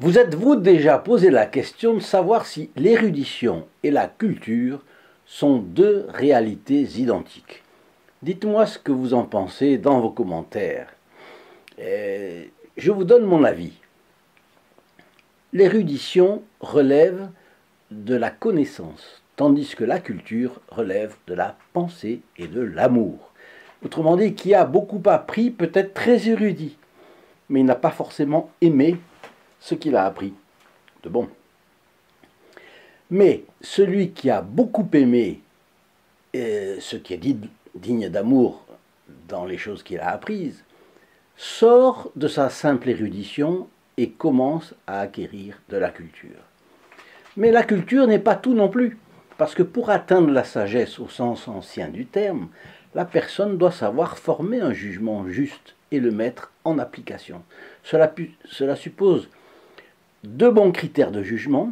Vous êtes-vous déjà posé la question de savoir si l'érudition et la culture sont deux réalités identiques? Dites-moi ce que vous en pensez dans vos commentaires. Je vous donne mon avis. L'érudition relève de la connaissance, tandis que la culture relève de la pensée et de l'amour. Autrement dit, qui a beaucoup appris peut être très érudit, mais il n'a pas forcément aimé ce qu'il a appris de bon. Mais celui qui a beaucoup aimé ce qui est dit digne d'amour dans les choses qu'il a apprises, sort de sa simple érudition et commence à acquérir de la culture. Mais la culture n'est pas tout non plus, parce que pour atteindre la sagesse au sens ancien du terme, la personne doit savoir former un jugement juste et le mettre en application. Cela suppose de bons critères de jugement,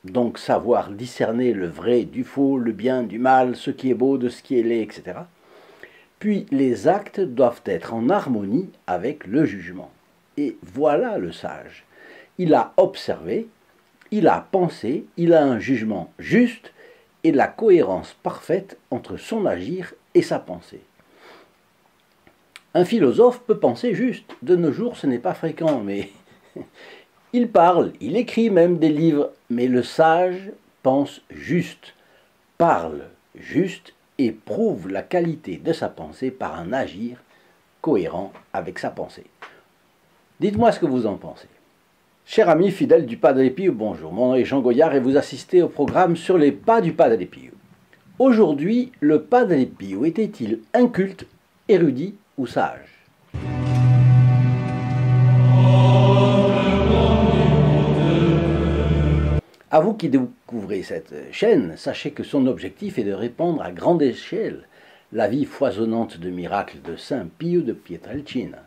donc savoir discerner le vrai du faux, le bien du mal, ce qui est beau de ce qui est laid, etc. Puis les actes doivent être en harmonie avec le jugement. Et voilà le sage. Il a observé, il a pensé, il a un jugement juste et la cohérence parfaite entre son agir et sa pensée. Un philosophe peut penser juste. De nos jours, ce n'est pas fréquent, mais il parle, il écrit même des livres, mais le sage pense juste, parle juste et prouve la qualité de sa pensée par un agir cohérent avec sa pensée. Dites-moi ce que vous en pensez. Chers amis fidèles du Pas de l'Épille, bonjour, mon nom est Jean Goyard et vous assistez au programme sur les pas du Pas de l'Épille. Aujourd'hui, le Pas de l'Épille était-il inculte, érudit ou sage? À vous qui découvrez cette chaîne, sachez que son objectif est de répandre à grande échelle la vie foisonnante de miracles de Saint Pio de Pietrelcina.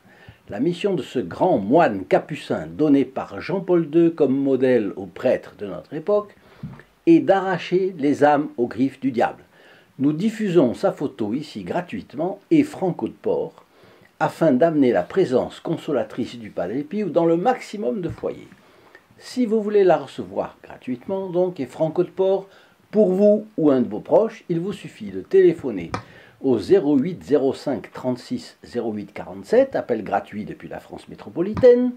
La mission de ce grand moine capucin donné par Jean-Paul II comme modèle aux prêtres de notre époque est d'arracher les âmes aux griffes du diable. Nous diffusons sa photo ici gratuitement et franco de port afin d'amener la présence consolatrice du Padre Pio dans le maximum de foyers. Si vous voulez la recevoir gratuitement, donc, et franco de port, pour vous ou un de vos proches, il vous suffit de téléphoner au 08 05 36 08 47, appel gratuit depuis la France métropolitaine,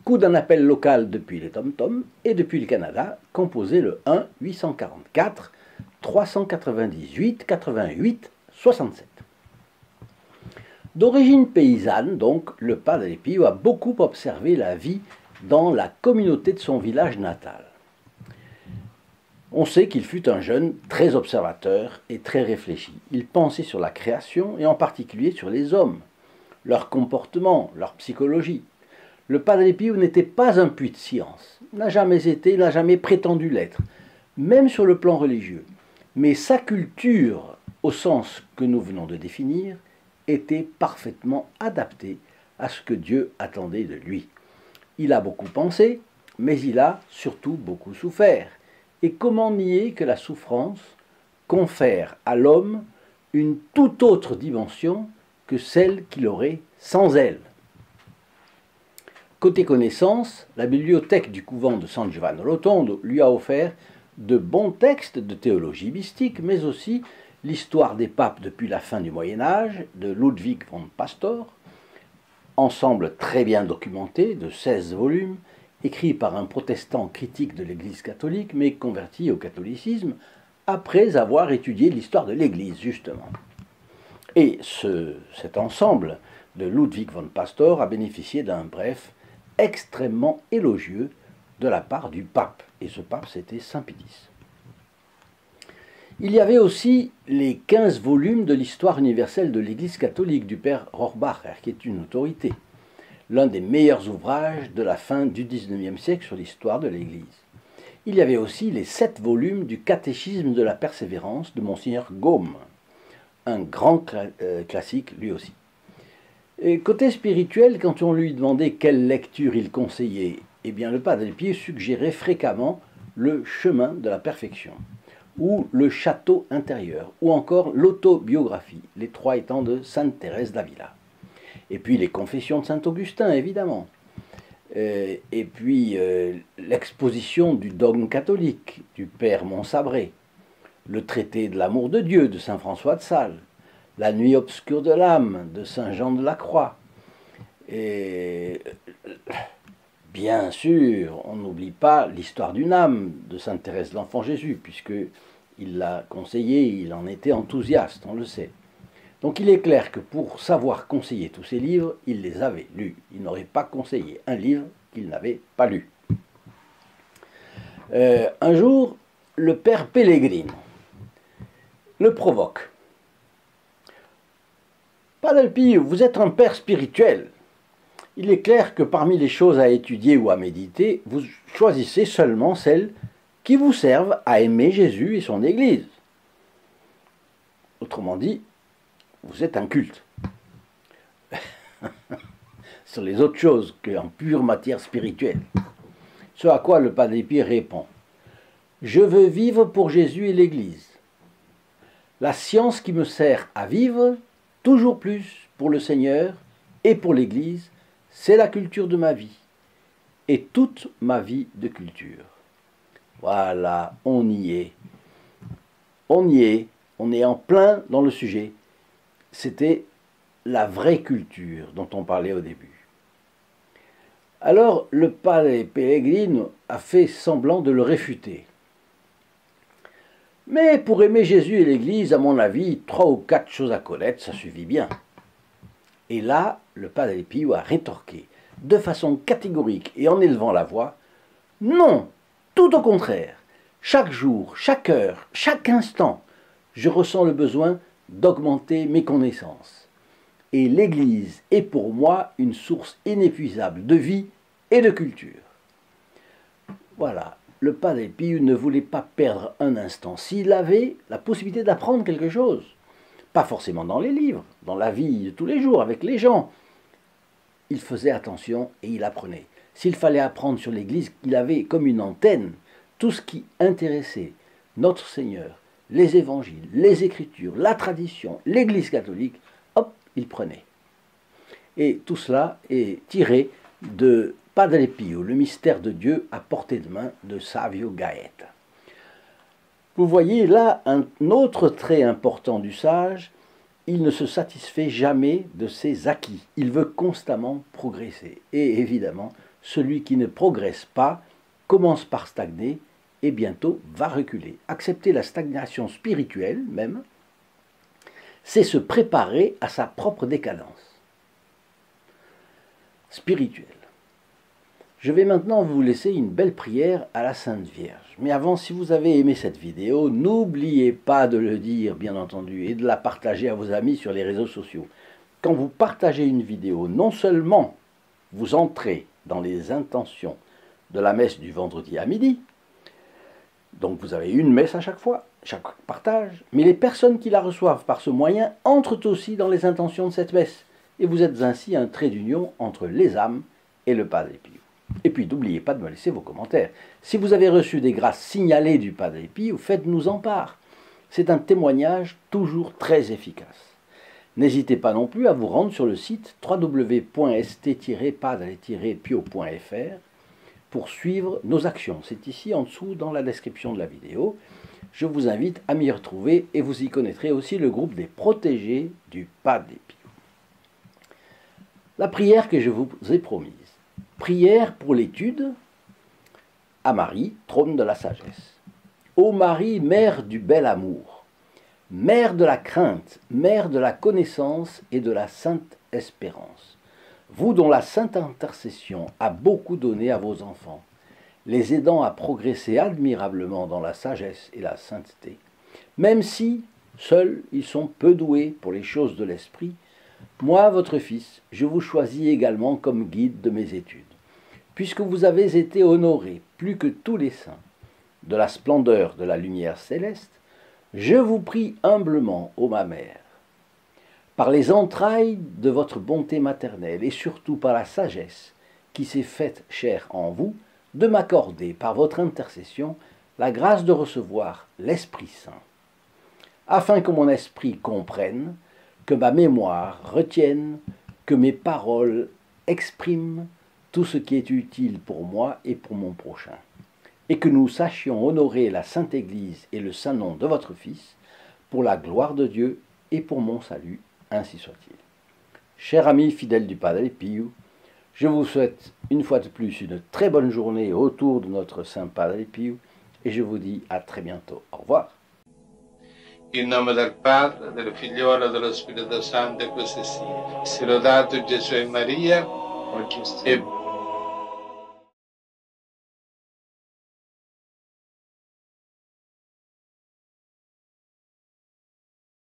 coût d'un appel local depuis les Tom-Tom, et depuis le Canada, composez le 1 844 398 88 67. D'origine paysanne, donc, le Padre Pio a beaucoup observé la vie dans la communauté de son village natal. On sait qu'il fut un jeune très observateur et très réfléchi. Il pensait sur la création et en particulier sur les hommes, leur comportement, leur psychologie. Le Padre Pio n'était pas un puits de science, n'a jamais été, n'a jamais prétendu l'être, même sur le plan religieux. Mais sa culture, au sens que nous venons de définir, était parfaitement adaptée à ce que Dieu attendait de lui. Il a beaucoup pensé, mais il a surtout beaucoup souffert. Et comment nier que la souffrance confère à l'homme une toute autre dimension que celle qu'il aurait sans elle? Côté connaissance, la bibliothèque du couvent de San Giovanni Rotondo lui a offert de bons textes de théologie mystique, mais aussi l'histoire des papes depuis la fin du Moyen-Âge de Ludwig von Pastor, ensemble très bien documenté de 16 volumes, écrit par un protestant critique de l'Église catholique, mais converti au catholicisme, après avoir étudié l'histoire de l'Église, justement. Et cet ensemble de Ludwig von Pastor a bénéficié d'un bref extrêmement élogieux de la part du pape, et ce pape c'était Saint Pie X. Il y avait aussi les 15 volumes de l'histoire universelle de l'Église catholique du père Rohrbacher, qui est une autorité, l'un des meilleurs ouvrages de la fin du XIXe siècle sur l'histoire de l'Église. Il y avait aussi les 7 volumes du catéchisme de la persévérance de Monseigneur Gaume, un grand classique lui aussi. Et côté spirituel, quand on lui demandait quelle lecture il conseillait, eh bien le Padre Pio suggérait fréquemment le chemin de la perfection, ou le château intérieur, ou encore l'autobiographie, les 3 étant de Sainte Thérèse d'Avila. Et puis les confessions de Saint Augustin, évidemment. et puis l'exposition du dogme catholique du père Montsabré, le traité de l'amour de Dieu de saint François de Sales, la nuit obscure de l'âme de saint Jean de la Croix. Et bien sûr, on n'oublie pas l'histoire d'une âme de sainte Thérèse de l'Enfant Jésus, puisqu'il l'a conseillé, il en était enthousiaste, on le sait. Donc il est clair que pour savoir conseiller tous ces livres, il les avait lus. Il n'aurait pas conseillé un livre qu'il n'avait pas lu. Un jour, le père Pellegrino le provoque. Padre Pio, vous êtes un père spirituel. Il est clair que parmi les choses à étudier ou à méditer, vous choisissez seulement celles qui vous servent à aimer Jésus et son Église. Autrement dit, vous êtes un culte sur les autres choses qu'en pure matière spirituelle. Ce à quoi le Padre Pio répond: je veux vivre pour Jésus et l'Église. La science qui me sert à vivre toujours plus pour le Seigneur et pour l'Église, c'est la culture de ma vie et toute ma vie de culture. Voilà, on y est. On y est. On est en plein dans le sujet. C'était la vraie culture dont on parlait au début. Alors, le Padre Pellegrino a fait semblant de le réfuter. Mais pour aimer Jésus et l'Église, à mon avis, 3 ou 4 choses à connaître, ça suffit bien. Et là, le Padre Pio a rétorqué, de façon catégorique et en élevant la voix: non, tout au contraire. Chaque jour, chaque heure, chaque instant, je ressens le besoin d'augmenter mes connaissances. Et l'Église est pour moi une source inépuisable de vie et de culture. Voilà, le Padre Pio ne voulait pas perdre un instant s'il avait la possibilité d'apprendre quelque chose. Pas forcément dans les livres, dans la vie de tous les jours, avec les gens. Il faisait attention et il apprenait. S'il fallait apprendre sur l'Église, il avait comme une antenne tout ce qui intéressait notre Seigneur, les évangiles, les Écritures, la tradition, l'Église catholique, hop, il prenait. Et tout cela est tiré de Padre Pio, le mystère de Dieu à portée de main de Savio Gaeta. Vous voyez là un autre trait important du sage: il ne se satisfait jamais de ses acquis, il veut constamment progresser. Et évidemment, celui qui ne progresse pas commence par stagner et bientôt va reculer. Accepter la stagnation spirituelle même, c'est se préparer à sa propre décadence spirituelle. Je vais maintenant vous laisser une belle prière à la Sainte Vierge. Mais avant, si vous avez aimé cette vidéo, n'oubliez pas de le dire, bien entendu, et de la partager à vos amis sur les réseaux sociaux. Quand vous partagez une vidéo, non seulement vous entrez dans les intentions de la messe du vendredi à midi, donc vous avez une messe à chaque fois, chaque partage, mais les personnes qui la reçoivent par ce moyen entrent aussi dans les intentions de cette messe. Et vous êtes ainsi un trait d'union entre les âmes et le Padre Pio. Et puis n'oubliez pas de me laisser vos commentaires. Si vous avez reçu des grâces signalées du Padre Pio, faites-nous en part. C'est un témoignage toujours très efficace. N'hésitez pas non plus à vous rendre sur le site www.st-padre-pio.fr pour suivre nos actions. C'est ici en dessous dans la description de la vidéo. Je vous invite à m'y retrouver et vous y connaîtrez aussi le groupe des protégés du Padre Pio. La prière que je vous ai promise. Prière pour l'étude à Marie, trône de la sagesse. Ô Marie, mère du bel amour, mère de la crainte, mère de la connaissance et de la sainte espérance, vous dont la sainte intercession a beaucoup donné à vos enfants, les aidant à progresser admirablement dans la sagesse et la sainteté, même si, seuls, ils sont peu doués pour les choses de l'esprit, moi, votre fils, je vous choisis également comme guide de mes études, puisque vous avez été honorés plus que tous les saints de la splendeur de la lumière céleste, je vous prie humblement, ô ma mère, par les entrailles de votre bonté maternelle et surtout par la sagesse qui s'est faite chair en vous, de m'accorder par votre intercession la grâce de recevoir l'Esprit Saint, afin que mon esprit comprenne, que ma mémoire retienne, que mes paroles expriment tout ce qui est utile pour moi et pour mon prochain, et que nous sachions honorer la Sainte Église et le saint nom de votre Fils, pour la gloire de Dieu et pour mon salut, ainsi soit-il. Chers amis fidèles du Padre Pio, je vous souhaite une fois de plus une très bonne journée autour de notre Saint Padre Pio, et je vous dis à très bientôt. Au revoir. In nome del Padre, del Figliolo e dello Spirito Santo, e così sia. Sia lodato Gesù e Maria, e